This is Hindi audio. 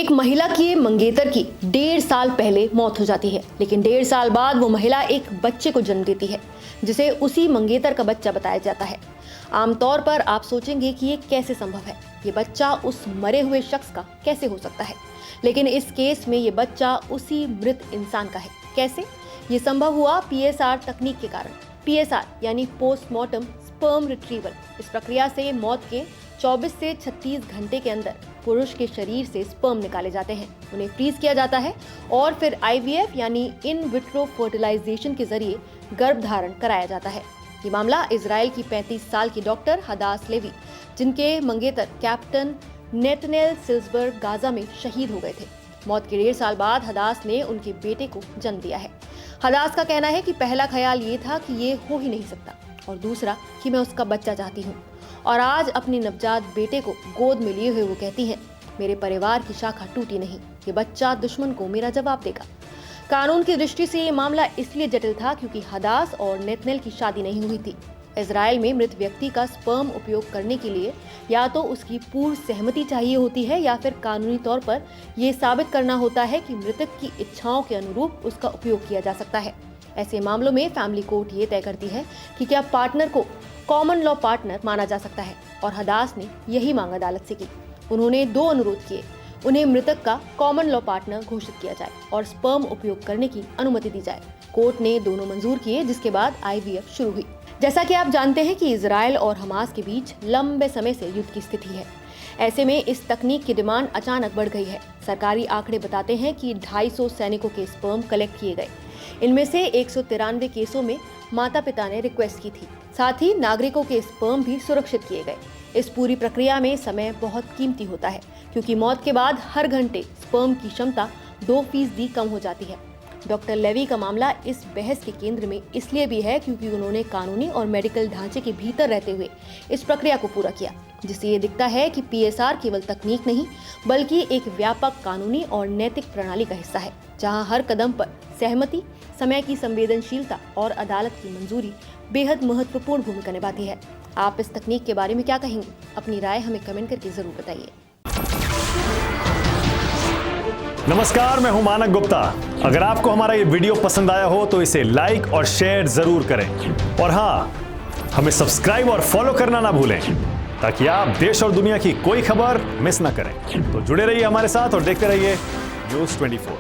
एक महिला की मंगेतर की 1.5 साल पहले मौत हो जाती है, लेकिन 1.5 साल बाद वो महिला एक बच्चे को जन्म देती है जिसे उसी मंगेतर का बच्चा बताया जाता है। आमतौर पर आप सोचेंगे कि ये कैसे संभव है, ये बच्चा उस मरे हुए शख्स का कैसे हो सकता है, लेकिन इस केस में ये बच्चा उसी मृत इंसान का है। कैसे ये संभव हुआ? पीएसआर तकनीक के कारण। पीएसआर यानी पोस्टमार्टम स्पर्म रिट्रीवल। इस प्रक्रिया से मौत के 24 से 36 घंटे के अंदर पुरुष के शरीर से स्पर्म निकाले जाते हैं, उन्हें फ्रीज किया जाता है और फिर आईवीएफ यानी इन विट्रो फर्टिलाइजेशन के जरिए गर्भधारण कराया जाता है। ये मामला इजराइल की 35 साल की डॉक्टर हदास लेवी, जिनके मंगेतर कैप्टन नेतनेल सिल्सबर्ग गाजा में शहीद हो गए थे। मौत के 1.5 साल बाद हदास ने उनके बेटे को जन्म दिया है। हदास का कहना है कि पहला ख्याल ये था कि ये हो ही नहीं सकता, और दूसरा कि मैं उसका बच्चा चाहती हूँ। और आज अपने नवजात बेटे को गोद में लिए हुए वो कहती हैं, मेरे परिवार की शाखा टूटी नहीं, ये बच्चा दुश्मन को मेरा जवाब देगा। कानून की दृष्टि से ये मामला इसलिए जटिल था क्योंकि हदास और नेतनेल की शादी नहीं हुई थी। इजराइल में मृत व्यक्ति का स्पर्म उपयोग करने के लिए या तो उसकी पूर्व सहमति चाहिए होती है या फिर कानूनी तौर पर यह साबित करना होता है कि मृतक की इच्छाओं के अनुरूप उसका उपयोग किया जा सकता है। ऐसे मामलों में फैमिली कोर्ट ये तय करती है कि क्या पार्टनर को कॉमन लॉ पार्टनर माना जा सकता है, और हदास ने यही मांग अदालत से की। उन्होंने 2 अनुरोध किए, उन्हें मृतक का कॉमन लॉ पार्टनर घोषित किया जाए और स्पर्म उपयोग करने की अनुमति दी जाए। कोर्ट ने दोनों मंजूर किए, जिसके बाद आईवीएफ शुरू हुई। जैसा कि आप जानते हैं कि इजराइल और हमास के बीच लंबे समय से युद्ध की स्थिति है। ऐसे में इस तकनीक की डिमांड अचानक बढ़ गई है। सरकारी आंकड़े बताते हैं कि 250 सैनिकों के स्पर्म कलेक्ट किए गए। इनमें से 193 केसों में माता पिता ने रिक्वेस्ट की थी। साथ ही नागरिकों के स्पर्म भी सुरक्षित किए गए। इस पूरी प्रक्रिया में समय बहुत कीमती होता है, क्योंकि मौत के बाद हर घंटे स्पर्म की क्षमता 2% कम हो जाती है। डॉक्टर लेवी का मामला इस बहस के केंद्र में इसलिए भी है क्योंकि उन्होंने कानूनी और मेडिकल ढांचे के भीतर रहते हुए इस प्रक्रिया को पूरा किया, जिससे ये दिखता है कि पीएसआर केवल तकनीक नहीं बल्कि एक व्यापक कानूनी और नैतिक प्रणाली का हिस्सा है, जहां हर कदम पर सहमति, समय की संवेदनशीलता और अदालत की मंजूरी बेहद महत्वपूर्ण भूमिका निभाती है। आप इस तकनीक के बारे में क्या कहेंगे? अपनी राय हमें कमेंट करके जरूर बताइए। नमस्कार, मैं हूं मानक गुप्ता। अगर आपको हमारा ये वीडियो पसंद आया हो तो इसे लाइक और शेयर जरूर करें, और हाँ, हमें सब्सक्राइब और फॉलो करना ना भूलें ताकि आप देश और दुनिया की कोई खबर मिस ना करें। तो जुड़े रहिए हमारे साथ और देखते रहिए न्यूज़ 24।